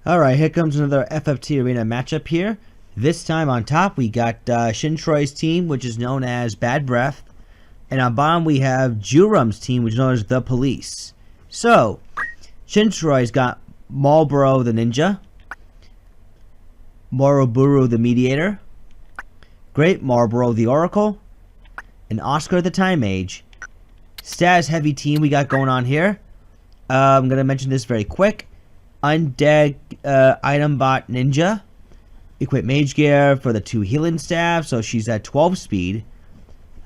Alright, here comes another FFT Arena matchup here. This time on top we got Shintroy's team, which is known as Bad Breath. And on bottom we have Joorum's team, which is known as The Police. So, Shintroy's got Marlboro the Ninja, Moroburu the Mediator, Great Marlboro the Oracle, and Oscar the Time Mage. Status heavy team we got going on here. I'm going to mention this very quick. Undead item bot ninja. Equip mage gear for the 2 healing staff, so she's at 12 speed.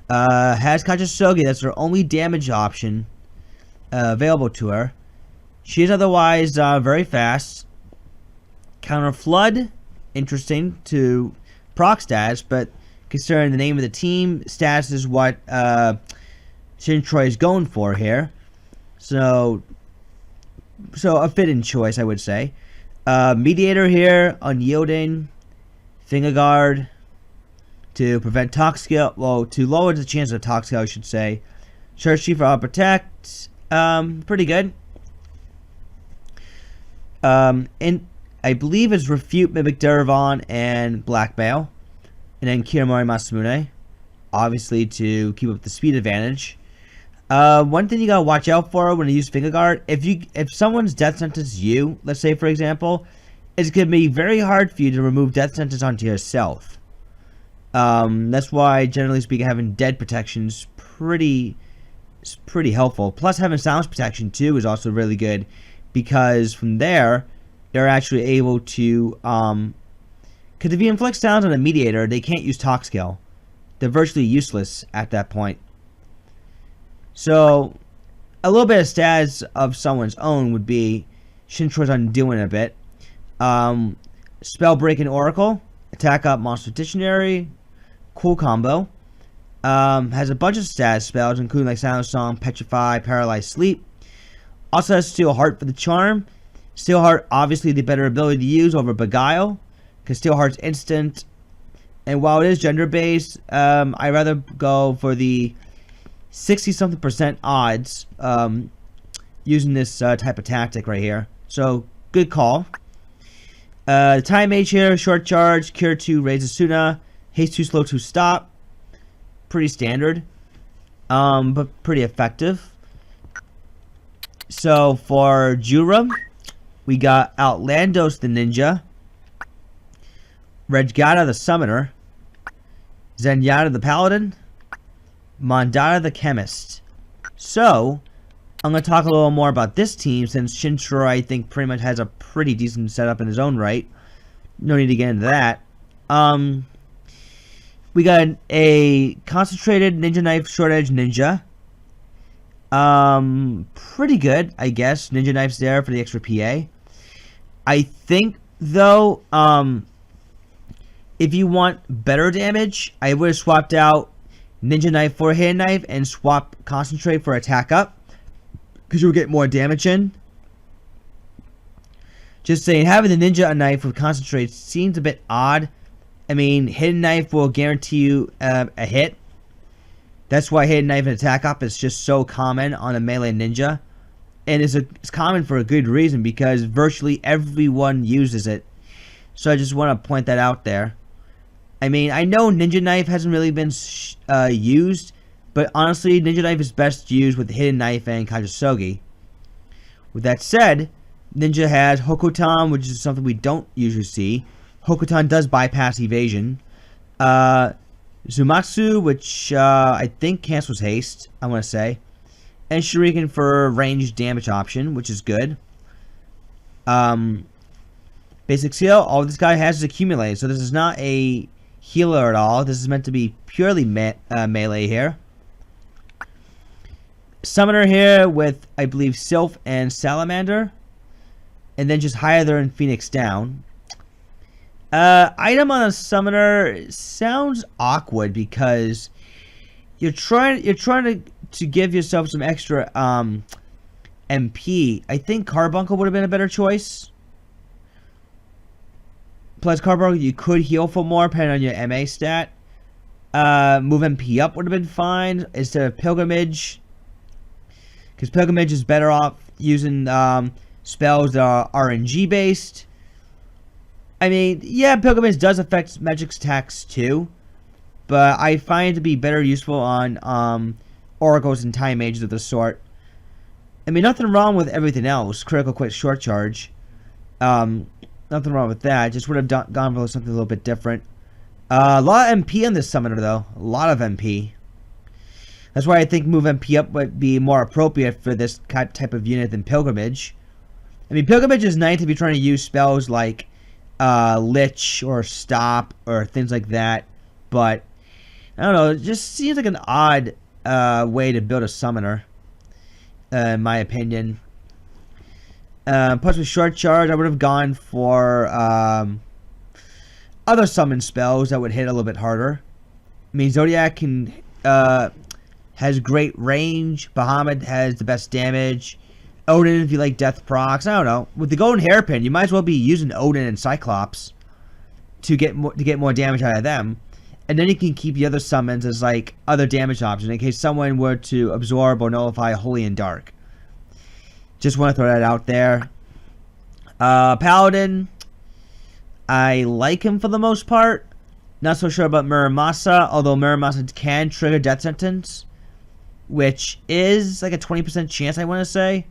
Has Kajasogi, that's her only damage option available to her. She is otherwise very fast. Counter flood, interesting to proc stats, but considering the name of the team, stats is what Shintroy is going for here. So a fitting choice, I would say. Mediator here, unyielding, finger guard to prevent skill. Well, to lower the chance of skill, I should say. Search for protect, pretty good. And I believe it's refute, mimic Durvan, and blackmail, and then Kiramori Masamune, obviously to keep up the speed advantage. One thing you gotta watch out for when you use finger guard, if someone's death sentence you, let's say for example, it's gonna be very hard for you to remove death sentence onto yourself. That's why generally speaking having dead protection is pretty helpful. Plus having silence protection too is also really good, because from there they're actually able to because if you inflict silence on a mediator, they can't use talk skill. They're virtually useless at that point. So, a little bit of stats of someone's own would be Shintroy's undoing a bit. Spell Breaking Oracle, attack up Monster Dictionary, cool combo. Has a bunch of stats spells, including like Silent Song, Petrify, Paralyze Sleep. Also has Steel Heart for the charm. Steel Heart, obviously the better ability to use over Beguile, because Steel Heart's instant. And while it is gender based, I'd rather go for the 60-something% odds using this type of tactic right here. So, good call. Time Mage here, short charge, Cure 2, Raise Asuna, Haste 2, Slow 2, Stop. Pretty standard, but pretty effective. So, for Joorum, we got Outlandos the Ninja, Redgata the Summoner, Zenyatta the Paladin, Mandata the Chemist. So, I'm going to talk a little more about this team, since Shintroy, I think, pretty much has a pretty decent setup in his own right. No need to get into that. We got a concentrated ninja knife, short edge ninja. Pretty good, I guess. Ninja knife's there for the extra PA. I think, though, if you want better damage, I would have swapped out Ninja Knife for Hidden Knife and swap Concentrate for Attack Up, because you'll get more damage in. Just saying, having the Ninja Knife with Concentrate seems a bit odd. I mean, Hidden Knife will guarantee you a hit. That's why Hidden Knife and Attack Up is just so common on a melee ninja. And it's common for a good reason, because virtually everyone uses it. So I just want to point that out there. I mean, I know Ninja Knife hasn't really been used, but honestly, Ninja Knife is best used with Hidden Knife and Kajasogi. With that said, Ninja has Hokutan, which is something we don't usually see. Hokutan does bypass evasion. Zumatsu, which I think cancels haste, I want to say. And Shuriken for ranged damage option, which is good. Basic skill, all this guy has is accumulate, so this is not a healer at all. This is meant to be purely melee here. Summoner here with, I believe, Sylph and Salamander. And then just Hyther and Phoenix down. Item on a Summoner sounds awkward, because you're trying to give yourself some extra MP. I think Carbuncle would have been a better choice. Plus Carbuncle, you could heal for more depending on your MA stat. Move MP up would have been fine instead of Pilgrimage, because Pilgrimage is better off using spells that are RNG based. I mean, yeah, Pilgrimage does affect magic attacks too, but I find it to be better useful on oracles and time mages of the sort. I mean, nothing wrong with everything else. Critical, quick, short charge. Nothing wrong with that. Just would have gone for something a little bit different. A lot of MP on this summoner, though. A lot of MP. That's why I think move MP up would be more appropriate for this type of unit than Pilgrimage. I mean, Pilgrimage is nice if you're trying to use spells like Lich or Stop or things like that. But, I don't know. It just seems like an odd way to build a summoner, in my opinion. Plus with short charge, I would have gone for other summon spells that would hit a little bit harder. I mean, Zodiac has great range. Bahamut has the best damage. Odin, if you like death procs, I don't know. With the golden hairpin, you might as well be using Odin and Cyclops to get more damage out of them. And then you can keep the other summons as like other damage options in case someone were to absorb or nullify Holy and Dark. Just want to throw that out there. Paladin, I like him for the most part. Not so sure about Muramasa, although Muramasa can trigger death sentence, which is like a 20% chance, I want to say.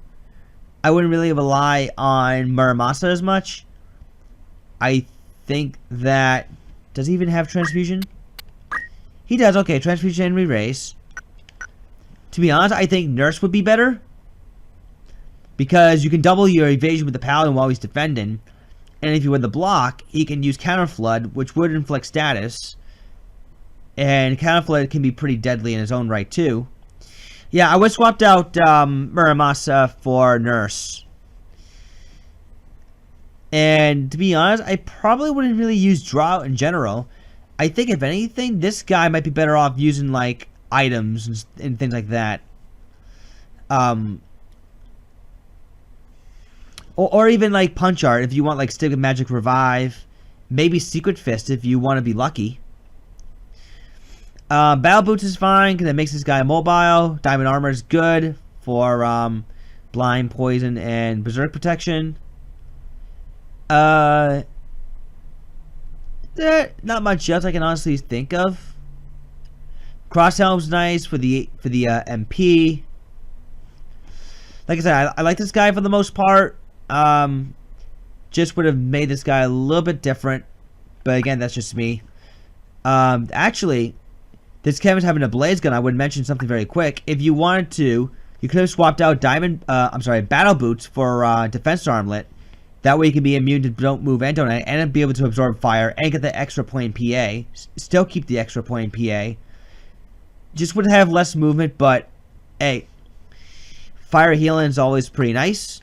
I wouldn't really rely on Muramasa as much. I think that... Does he even have transfusion? He does. Okay, transfusion and re-raise. To be honest, I think Nurse would be better, because you can double your evasion with the Paladin while he's defending. And if you win the block, he can use Counter Flood, which would inflict status. And Counter Flood can be pretty deadly in his own right, too. Yeah, I would have swapped out Muramasa for Nurse. And to be honest, I probably wouldn't really use Draw in general. I think, if anything, this guy might be better off using, like, items and things like that. Or even like Punch Art if you want like Stick of Magic Revive. Maybe Secret Fist if you want to be lucky. Battle Boots is fine because it makes this guy mobile. Diamond Armor is good for Blind, Poison, and Berserk Protection. Not much else I can honestly think of. Cross Helm's nice for the MP. Like I said, I like this guy for the most part. Just would have made this guy a little bit different, but again, that's just me. Actually, this Kevin's having a blaze gun. I would mention something very quick. If you wanted to, you could have swapped out Battle Boots for Defense Armlet. That way, you can be immune to Don't Move and Don't, and be able to absorb fire and get the extra point PA. Still keep the extra point PA. Just would have less movement, but hey, fire healing is always pretty nice.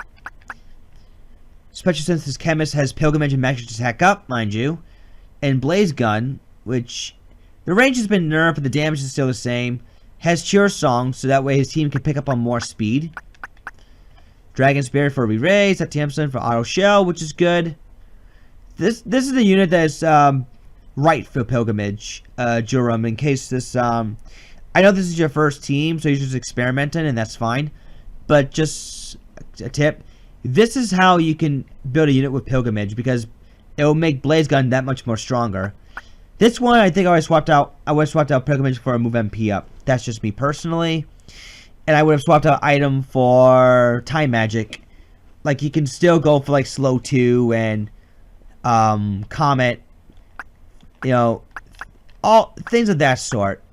Especially since this chemist has Pilgrimage and Magic Attack up, mind you. And Blaze Gun, which the range has been nerfed, but the damage is still the same. Has Cheer Song, so that way his team can pick up on more speed. Dragon Spirit for re-raise, Tiamson for Auto Shell, which is good. This is a unit that's right for Pilgrimage, Joorum, in case this... I know this is your first team, so you're just experimenting, and that's fine. But just a tip... This is how you can build a unit with Pilgrimage, because it will make Blaze Gun that much more stronger. This one, I think I would have swapped out Pilgrimage for a move MP up. That's just me personally. And I would have swapped out item for Time Magic. Like, you can still go for, like, Slow 2 and Comet. You know, all things of that sort.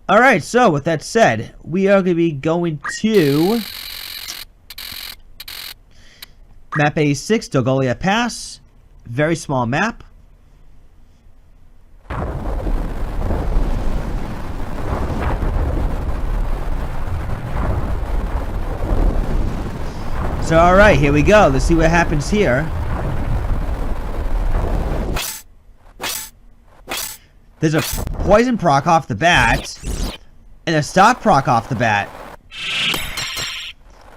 Alright, so with that said, we are going to be going to... Map 86, Dogolia Pass. Very small map. So, alright, here we go. Let's see what happens here. There's a poison proc off the bat, and a stop proc off the bat.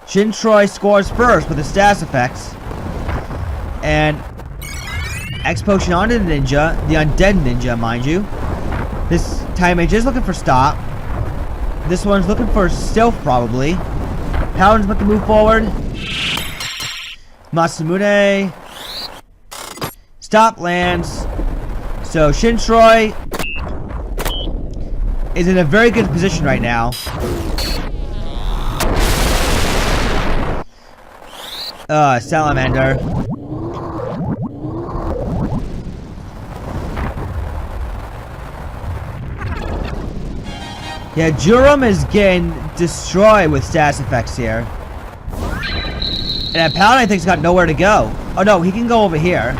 Shintroy scores first with the status effects. And X Potion onto the ninja, the undead ninja, mind you. This time mage is looking for stop. This one's looking for stealth, probably. Paladin's about to move forward. Masamune. Stop lands. So Shintroy is in a very good position right now. Salamander. Yeah, Joorum is getting destroyed with status effects here. And that Paladin, I think, has got nowhere to go. Oh no, he can go over here.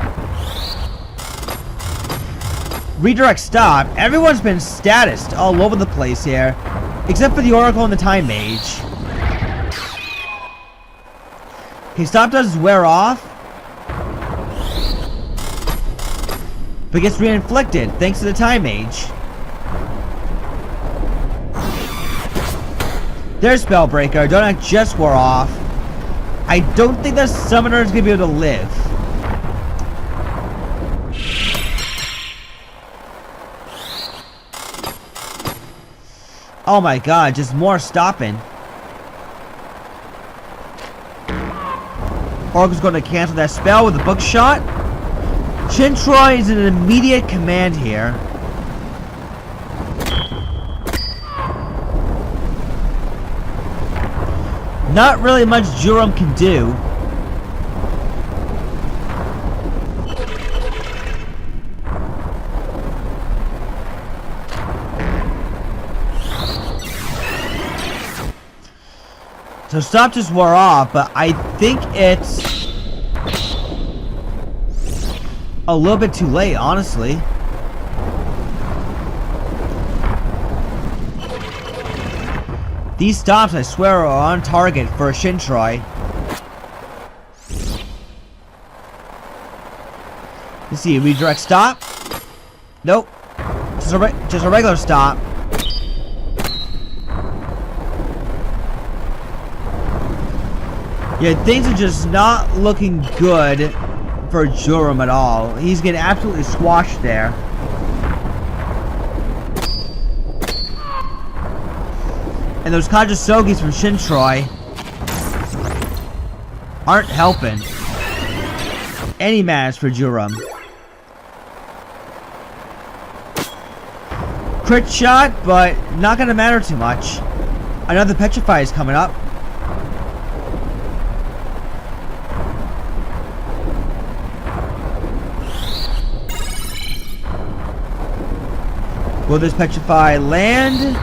Redirect stop. Everyone's been statused all over the place here. Except for the Oracle and the Time Mage. Okay, stop does wear off. But gets re-inflicted thanks to the Time Mage. There's Spellbreaker. Donut just wore off. I don't think the Summoner is going to be able to live. Oh my god, just more stopping. Oracle's going to cancel that spell with a book shot. Shintroy is in an immediate command here. Not really much Joorum can do. So stop just wore off, but I think it's a little bit too late, honestly. These stops, I swear, are on target for Shintroy. Let's see, redirect stop. Nope. Just a regular stop. Yeah, things are just not looking good for Joorum at all. He's getting absolutely squashed there. And those Kajasogis from Shintroy aren't helping. Any matters for Joorum. Crit shot, but not gonna matter too much. Another Petrify is coming up. Will this Petrify land?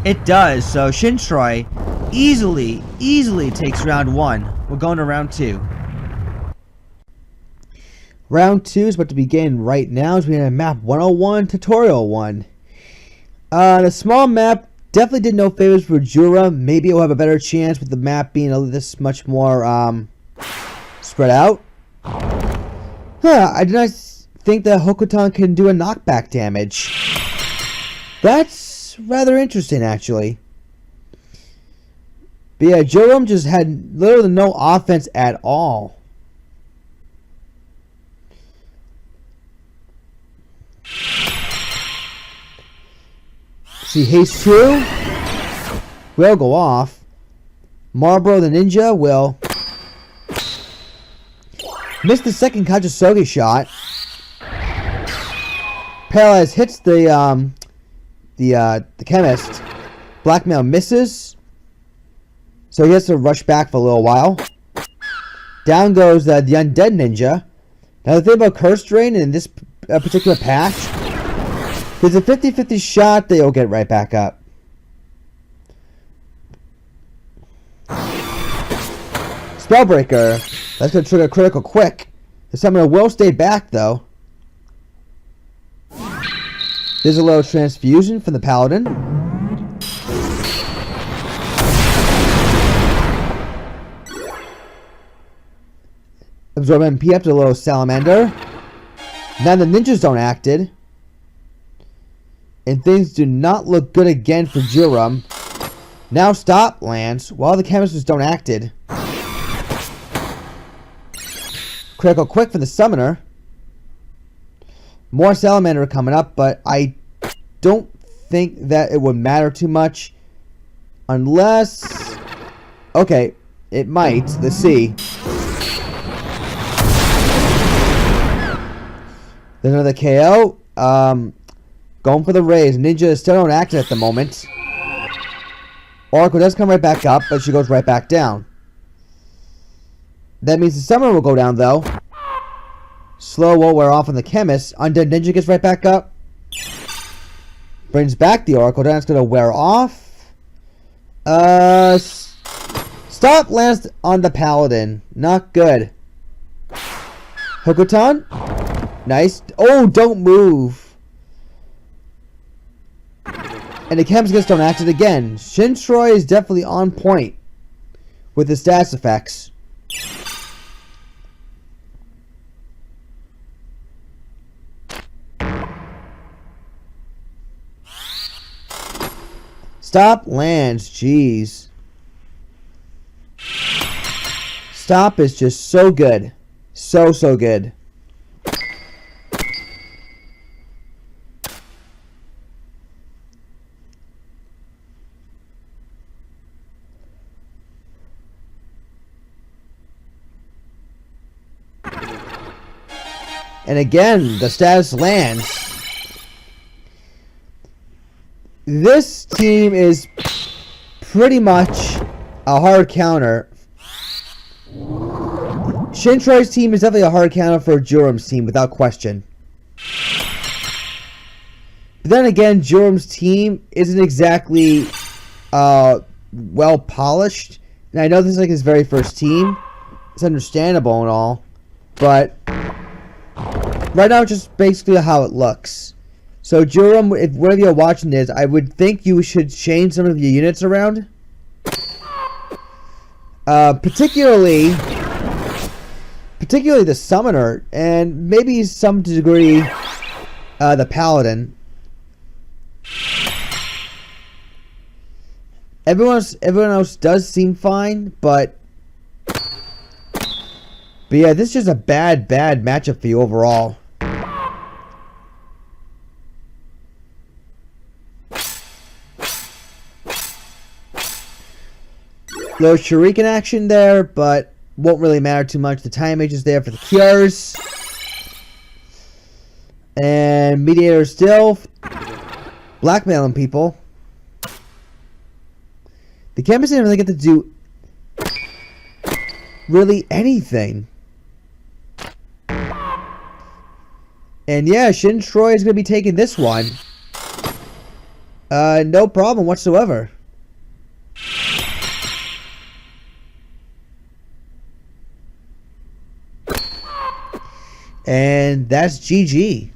It does, so Shintroy easily takes round 1. We're going to round 2. Round 2 is about to begin right now as we have map 101, tutorial 1. The small map definitely did no favors for Joorum. Maybe it'll have a better chance with the map being this much more spread out. I did not think that Hokuton can do a knockback damage. That's rather interesting, actually. But yeah, Joorum just had literally no offense at all. See, Haste 2 will go off. Marlboro the Ninja will miss the second Kajasogi shot. Paralyze hits the chemist. Blackmail misses, so he has to rush back for a little while. Down goes the Undead Ninja. Now the thing about Curse Drain in this particular patch, there's a 50-50 shot that you'll get right back up. Spellbreaker. That's going to trigger critical quick. The summoner will stay back though. There's a little transfusion from the Paladin. Absorb MP after a little Salamander. Now the ninjas don't acted. And things do not look good again for Joorum. Now stop lands while the chemists don't acted. Critical quick for the summoner. More Salamander coming up, but I don't think that it would matter too much. Unless... Okay, it might. Let's see. There's another KO. Going for the raise. Ninja is still on active at the moment. Oracle does come right back up, but she goes right back down. That means the summoner will go down, though. Slow will wear off on the chemist. Undead Ninja gets right back up. Brings back the Oracle. Then it's going to wear off. Stop lands on the Paladin. Not good. Hokuton. Nice. Oh, don't move. And the chemist gets don't active again. Shintroy is definitely on point with the status effects. Stop lands, jeez. Stop is just so good. So good. And again, the status lands. This team is pretty much a hard counter. Shintroy's team is definitely a hard counter for Joorum's team, without question. But then again, Joorum's team isn't exactly well polished. And I know this is like his very first team. It's understandable and all. But right now, it's just basically how it looks. So, Joorum, if one of you are watching this, I would think you should change some of your units around. Particularly the Summoner, and maybe some degree the Paladin. Everyone else does seem fine, but yeah, this is just a bad matchup for you overall. Little shuriken action there, but won't really matter too much. The time mage is there for the cures. And mediator still blackmailing people. The chemist didn't really get to do really anything. And yeah, Shintroy is going to be taking this one. No problem whatsoever. And that's GG.